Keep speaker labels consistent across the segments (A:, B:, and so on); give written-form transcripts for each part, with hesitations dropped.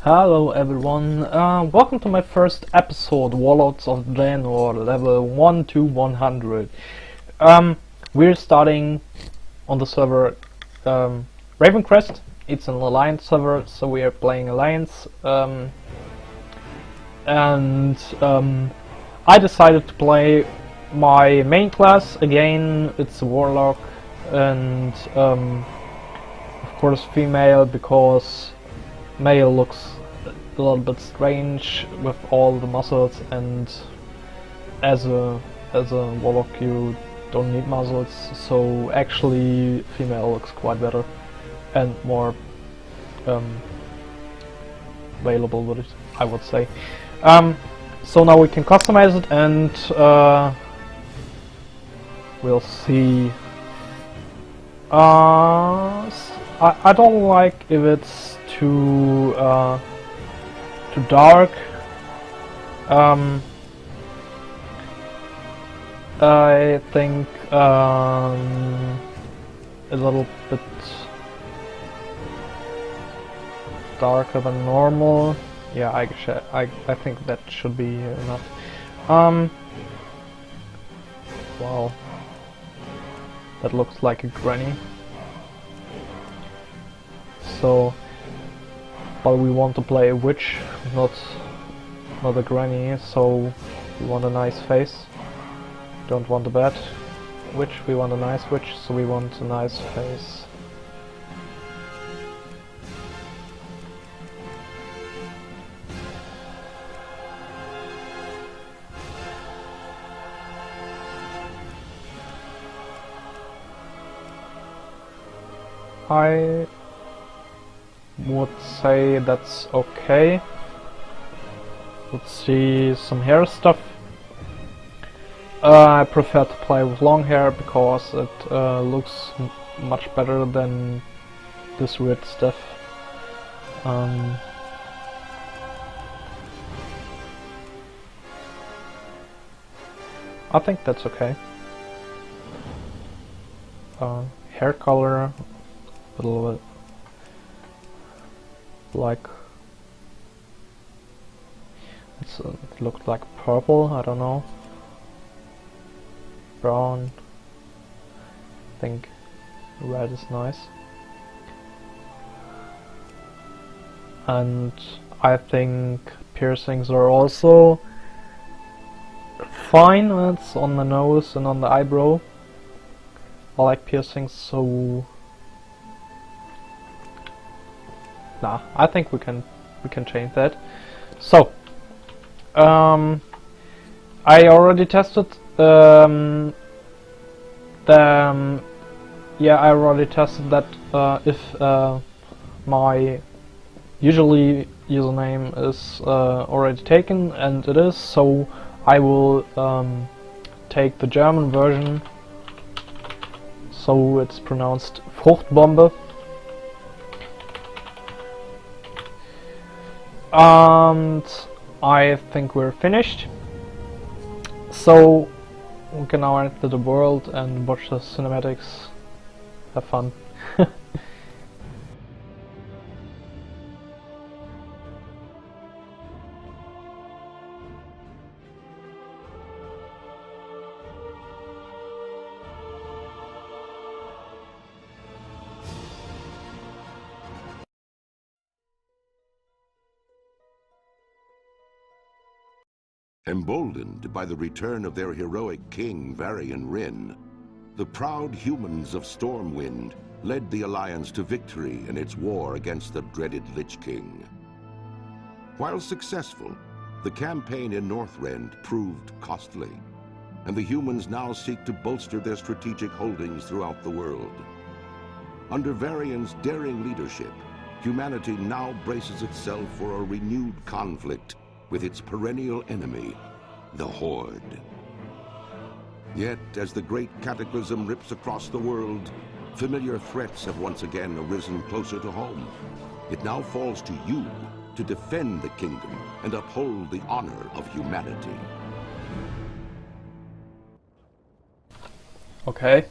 A: Hello everyone, welcome to my first episode, Warlords of Dreanor, level 1 to 100. We're starting on the server Ravencrest. It's an alliance server, so we are playing alliance. I decided to play my main class again. It's a Warlock, and of course female, because male looks a little bit strange with all the muscles, and as a warlock you don't need muscles, so actually female looks quite better and more available with it, I would say. So now we can customize it, and we'll see. I don't like if it's too dark. I think a little bit darker than normal. Yeah, I think that should be enough. Wow, that looks like a granny. So, but we want to play a witch, not a granny, so we want a nice face. Don't want a bad witch, we want a nice witch, so we want a nice face. I would say that's okay. Let's see some hair stuff. I prefer to play with long hair because it looks much better than this weird stuff. I think that's okay. Hair color, a little bit like it looked like purple, I don't know. Brown. I think red is nice. And I think piercings are also fine. It's on the nose and on the eyebrow. I like piercings, so nah, I think we can change that. So I already tested I already tested that if my usually username is already taken, and it is, so I will take the German version, so it's pronounced Fruchtbombe. And I think we're finished, so we can now enter the world and watch the cinematics. Have fun.
B: Emboldened by the return of their heroic king, Varian Wrynn, the proud humans of Stormwind led the Alliance to victory in its war against the dreaded Lich King. While successful, the campaign in Northrend proved costly, and the humans now seek to bolster their strategic holdings throughout the world. Under Varian's daring leadership, humanity now braces itself for a renewed conflict with its perennial enemy, the Horde. Yet, as the great cataclysm rips across the world, familiar threats have once again arisen closer to home. It now falls to you to defend the kingdom and uphold the honor of humanity.
A: Okay.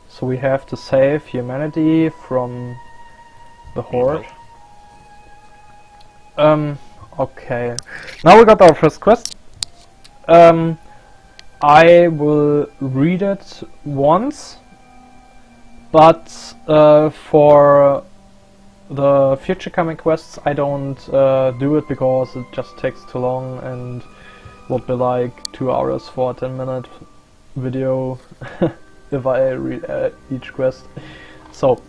A: So we have to save humanity from the Horde. Okay. Now we got our first quest. I will read it once, but for the future coming quests I don't do it because it just takes too long and would be like 2 hours for a 10-minute video if I read each quest. So,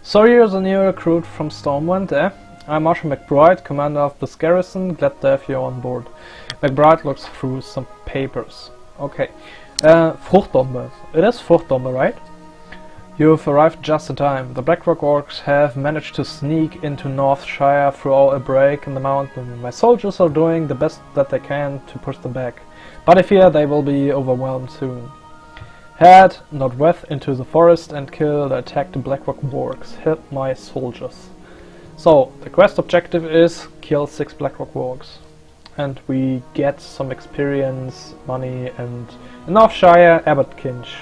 A: so you're the new recruit from Stormwind, eh? I'm Marshal McBride, commander of this garrison, glad to have you on board. McBride looks through some papers. Okay. Fruchtbombe. It is Fruchtbombe, right? You've arrived just in time. The Blackrock Orcs have managed to sneak into Northshire through a break in the mountain. My soldiers are doing the best that they can to push them back, but I fear they will be overwhelmed soon. Head northwest into the forest and kill the attacked Blackrock Orcs. Help my soldiers. So, the quest objective is kill 6 Blackrock Orcs. And we get some experience, money, and in Northshire, Abbot Kinch.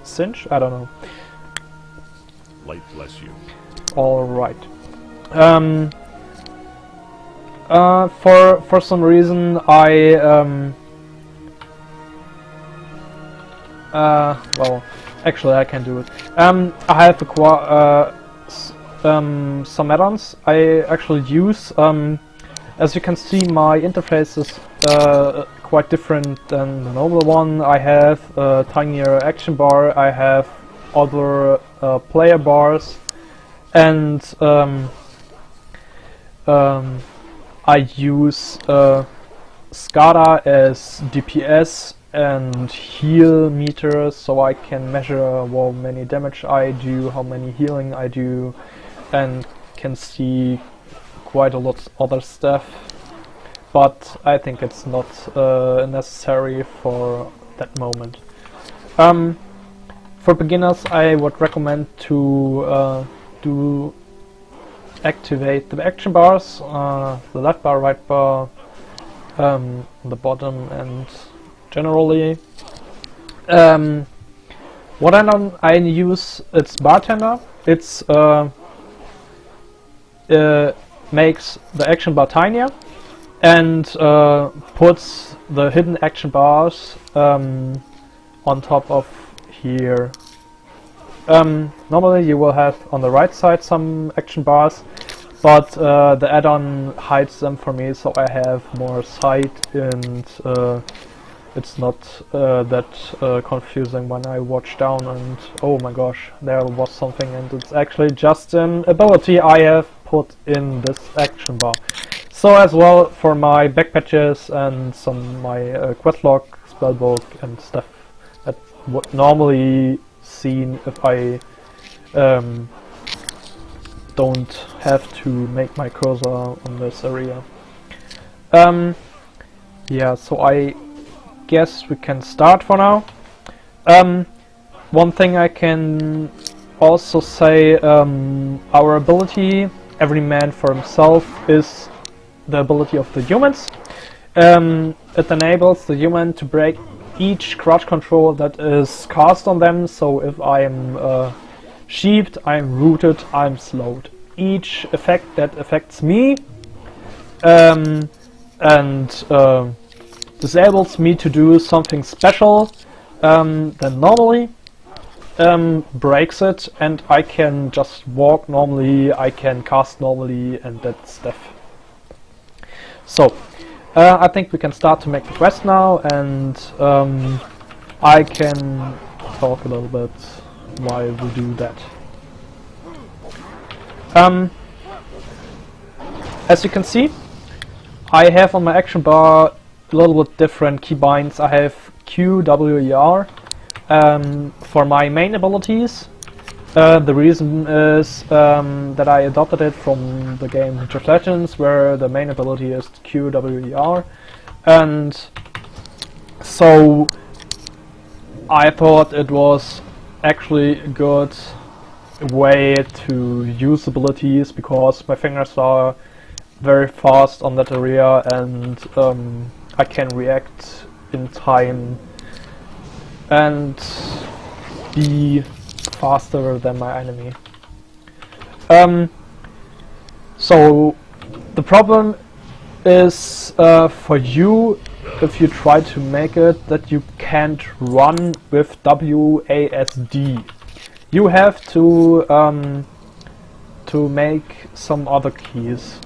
A: Cinch? I don't know.
C: Light bless you.
A: Alright. For some reason well, actually I can do it. I have some add-ons I actually use. As you can see, my interface is quite different than the normal one. I have a tinier action bar, I have other player bars, and I use SCADA as DPS and heal meters, so I can measure how many damage I do, how many healing I do, and can see quite a lot of other stuff, but I think it's not necessary for that moment. For beginners, I would recommend to activate the action bars, the left bar, right bar, the bottom, and generally. What I use, it's Bartender. It's makes the action bar tinier and puts the hidden action bars on top of here. Normally you will have on the right side some action bars, but the add-on hides them for me, so I have more sight, and it's not that confusing when I watch down and oh my gosh, there was something, and it's actually just an ability I have put in this action bar. So as well for my back patches and some my quest log, spellbook and stuff that would normally seen if I don't have to make my cursor on this area. Yeah, so I guess we can start for now. One thing I can also say, our ability, every man for himself, is the ability of the humans. It enables the human to break each crouch control that is cast on them, so if I'm sheeped, I'm rooted, I'm slowed. Each effect that affects me and disables me to do something special than normally, breaks it, and I can just walk normally, I can cast normally, and that stuff. So, I think we can start to make the quest now, and I can talk a little bit while we do that. As you can see, I have on my action bar a little bit different keybinds. I have Q, W, E, R for my main abilities. The reason is that I adopted it from the game League of Legends, where the main ability is Q, W, E, R, and so I thought it was actually a good way to use abilities, because my fingers are very fast on that area, and I can react in time and be faster than my enemy. So the problem is for you, if you try to make it, that you can't run with WASD. You have to make some other keys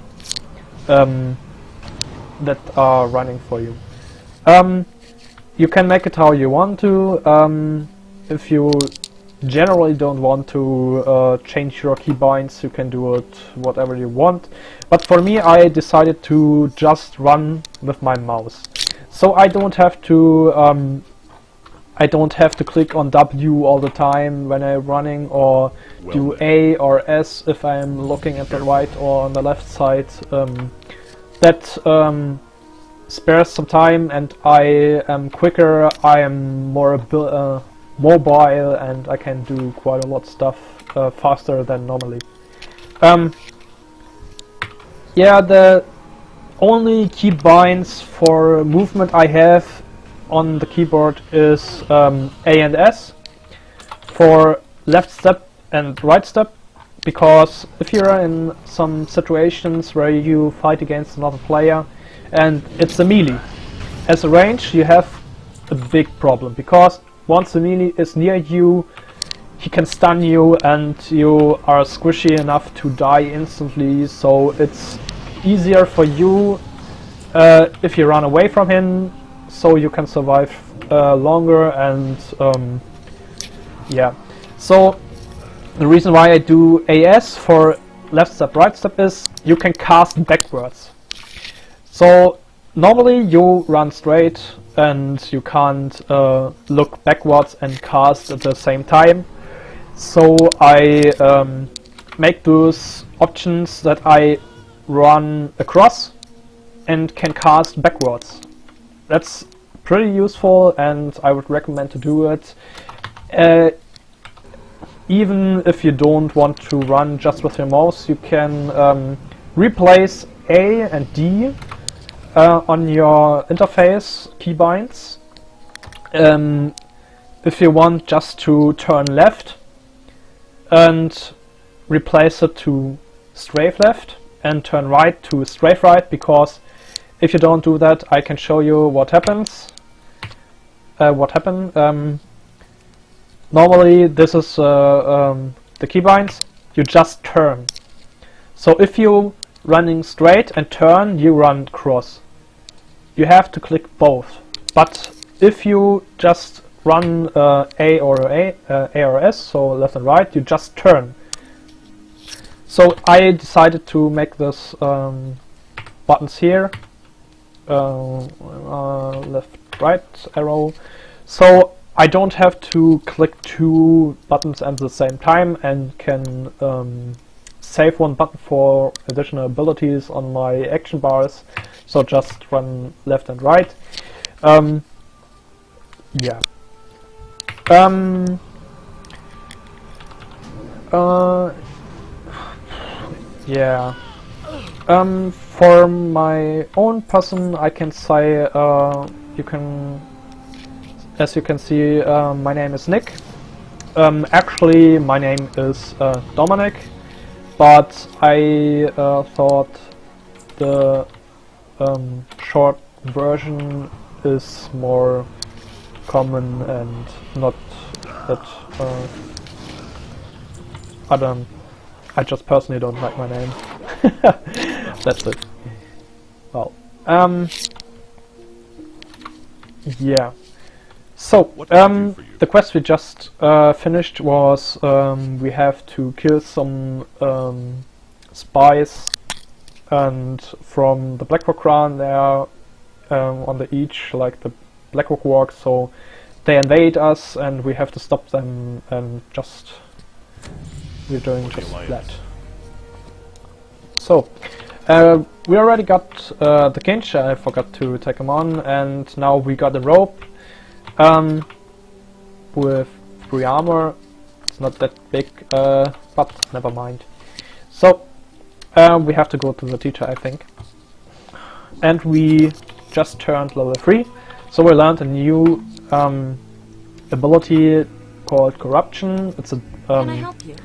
A: that are running for you. You can make it how you want to. If you generally don't want to change your keybinds, you can do it whatever you want. But for me, I decided to just run with my mouse, so I don't have to click on W all the time when I'm running, or do A or S if I'm looking at the right or on the left side. That spares some time, and I am quicker, I am more mobile, and I can do quite a lot of stuff faster than normally. Yeah, the only keybinds for movement I have on the keyboard is A and S for left step and right step, because if you're in some situations where you fight against another player and it's a melee, as a range you have a big problem, because once the melee is near you, he can stun you and you are squishy enough to die instantly, so it's easier for you if you run away from him, so you can survive longer. And yeah, so the reason why I do AS for left step right step is you can cast backwards. So normally you run straight and you can't look backwards and cast at the same time, so I make those options that I run across and can cast backwards. That's pretty useful, and I would recommend to do it. Even if you don't want to run just with your mouse, you can replace A and D on your interface keybinds. If you want just to turn left, and replace it to strafe left, and turn right to strafe right, because if you don't do that, I can show you what happens. Normally this is the keybinds. You just turn. So if you running straight and turn, you run cross. You have to click both. But if you just run A or S, so left and right, you just turn. So I decided to make this buttons here, left, right arrow, so I don't have to click two buttons at the same time, and can save one button for additional abilities on my action bars. So just run left and right. Yeah. Yeah. For my own person, I can say as you can see, my name is Nick. Actually, my name is Dominic, but I thought the short version is more common and not that. I just personally don't like my name. That's it. Well, yeah. So, the quest we just finished was we have to kill some spies, and from the Blackrock clan they are on the edge, like the Blackrock walk, so they invade us and we have to stop them, and we're doing just that. So, we already got the Kinch, I forgot to take him on, and now we got the rope with 3 armor. It's not that big, but never mind. So, we have to go to the teacher, I think. And we just turned level 3, so we learned a new ability called Corruption. It's a
D: Can I help you?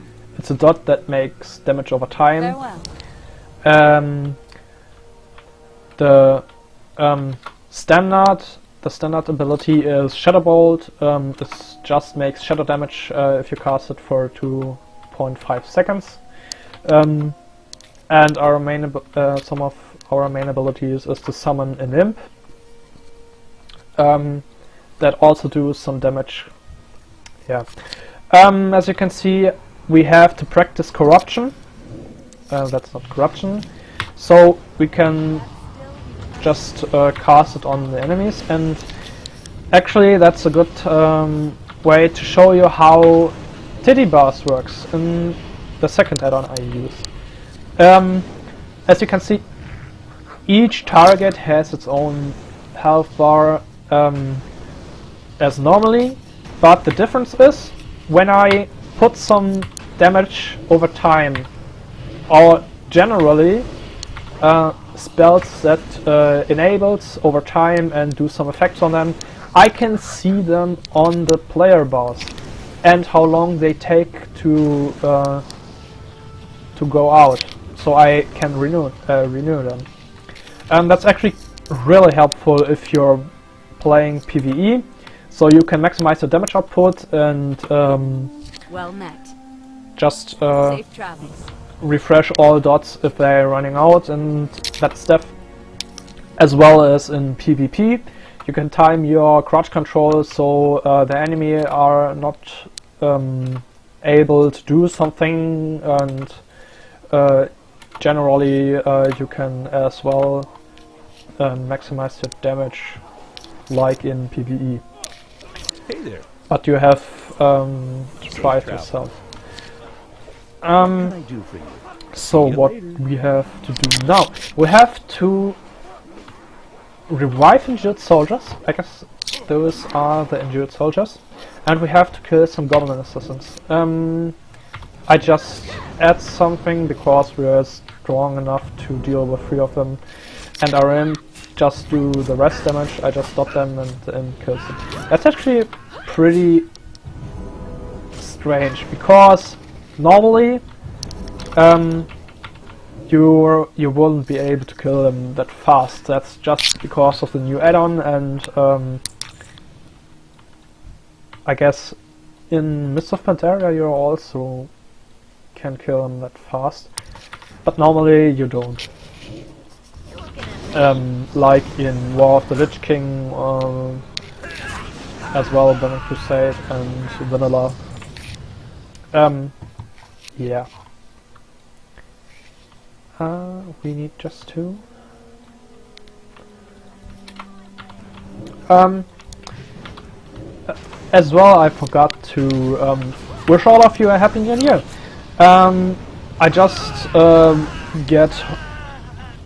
A: It's a dot that makes damage over time.
D: Farewell.
A: The standard ability is Shadow Bolt. This just makes shadow damage if you cast it for 2.5 seconds. And our main some of our main abilities is to summon an imp. That also do some damage. Yeah. As you can see, we have to practice corruption. That's not corruption. So we can just cast it on the enemies, and actually that's a good way to show you how Titty Bars works in the second add-on I use. As you can see, each target has its own health bar as normally, but the difference is when I put some damage over time, or generally spells that enables over time and do some effects on them, I can see them on the player bars and how long they take to go out, so I can renew them. That's actually really helpful if you're playing PvE, so you can maximize your damage output and
D: Well met.
A: just
D: Safe travels.
A: refresh all dots if they're running out and that stuff. As well as in PvP, you can time your crouch control so the enemy are not able to do something, and generally you can as well maximize your damage like in PvE.
C: Hey there.
A: But you have to try it yourself.
C: What can I do for you?
A: So what we have to do now, we have to revive injured soldiers. I guess those are the injured soldiers, and we have to kill some goblin assassins. I just add something because we are strong enough to deal with 3 of them, and our imp just do the rest damage. I just stop them and the imp kills them. That's actually pretty strange because normally you wouldn't be able to kill them that fast. That's just because of the new add-on, and I guess in Mists of Pandaria you also can kill them that fast, but normally you don't. Like in War of the Lich King, as well Burning Crusade and Vanilla. Yeah. We need just 2. As well, I forgot to wish all of you a happy new year. I just get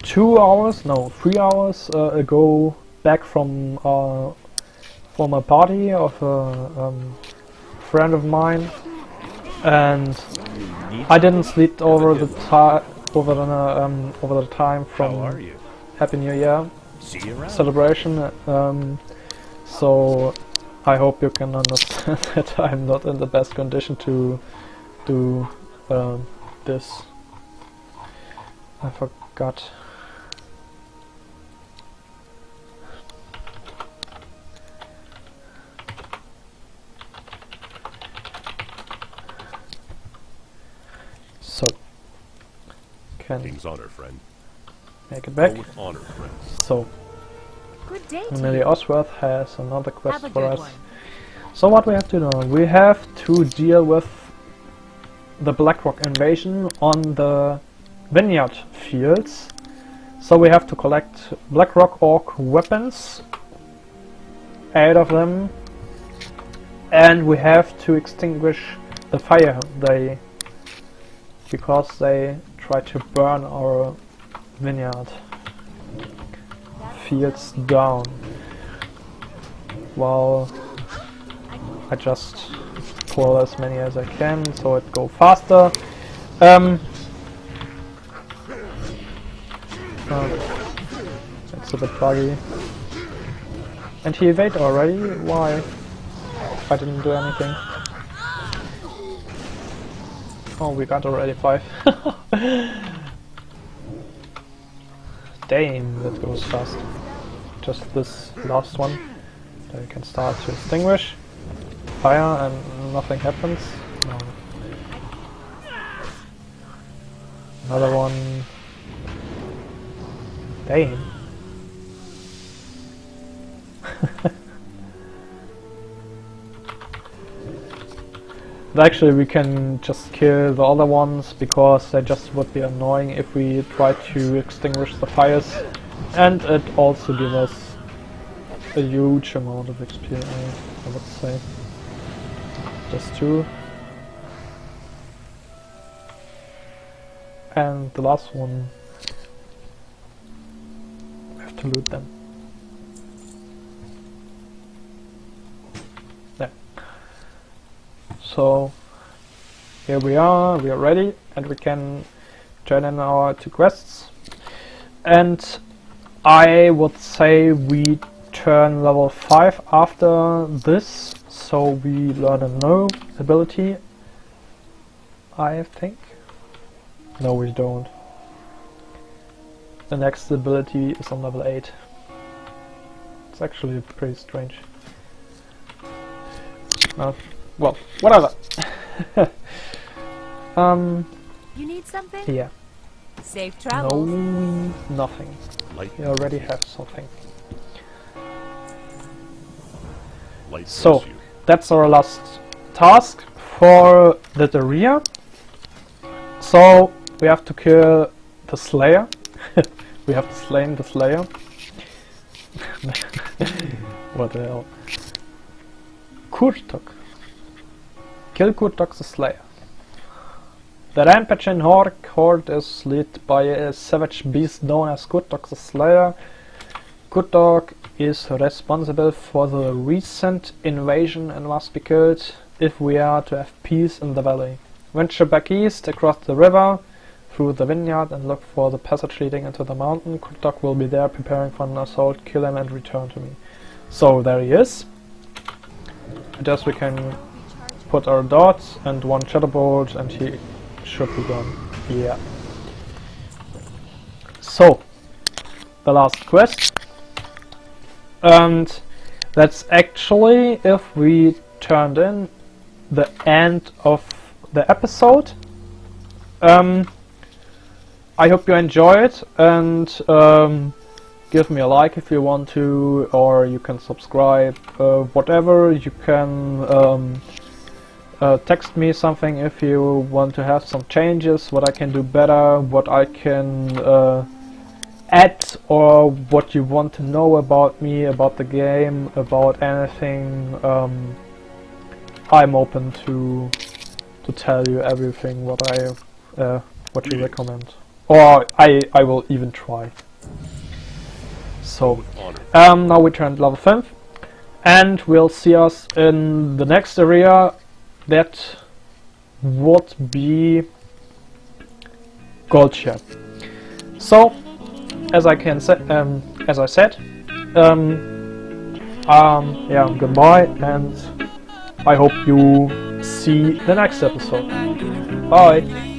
A: 3 hours ago back from a party of a friend of mine, and I didn't sleep over the time from
C: How are you?
A: Happy New Year
C: See you around.
A: celebration. So I hope you can understand that I'm not in the best condition to do this. I forgot. So can
C: King's honor, friend.
A: make it
C: Go
A: back.
C: with honor, friend.
A: So
D: Good day to
A: Emily
D: you.
A: Osworth has another quest
D: Have a
A: for
D: good
A: us.
D: one.
A: So what we have to do, we have to deal with the Blackrock invasion on the vineyard fields. So we have to collect Blackrock orc weapons, 8 of them, and we have to extinguish the fire because they try to burn our vineyard fields down. While I just pull as many as I can so it go faster. It's a bit buggy. And he evaded already? Why? I didn't do anything. Oh, we got already 5. Damn, that goes fast. Just this last one. Then you can start to extinguish. Fire and nothing happens. No. Another one. Damn. But actually we can just kill the other ones because they just would be annoying if we try to extinguish the fires, and it also gives us a huge amount of XP, I would say. Just 2. And the last one, we have to loot them. Yeah. So here we are ready, and we can turn in our 2 quests. And I would say we turn level 5 after this, so we learn a new ability, I think. No, we don't. The next ability is on level 8. It's actually pretty strange. Well, whatever.
D: You need something?
A: Yeah.
D: Safe travels.
A: No, nothing.
C: Light
A: We already have something.
C: light
A: So,
C: bless you.
A: that's our last task for the area. So, we have to kill the Slayer. We have to slay the Slayer. What the hell? Kurtok. Kill Kurtok the Slayer. The rampaging horde is led by a savage beast known as Kurtok the Slayer. Kurtok is responsible for the recent invasion and must be killed if we are to have peace in the valley. Venture back east across the river through the vineyard and look for the passage leading into the mountain. Kurtok will be there preparing for an assault. Kill him and return to me. So there he is. I guess we can put our dots and 1 shadow bolt and he should be gone. Yeah. So, the last quest. And that's actually, if we turned in, the end of the episode. I hope you enjoy it, and give me a like if you want to, or you can subscribe, whatever. You can text me something if you want to have some changes, what I can do better, what I can add, or what you want to know about me, about the game, about anything. I'm open to tell you everything what you recommend, or I will even try. So now we turned level 5, and we'll see us in the next area. That would be Goldshare. So, as I said, yeah, goodbye, and I hope you see the next episode. Bye.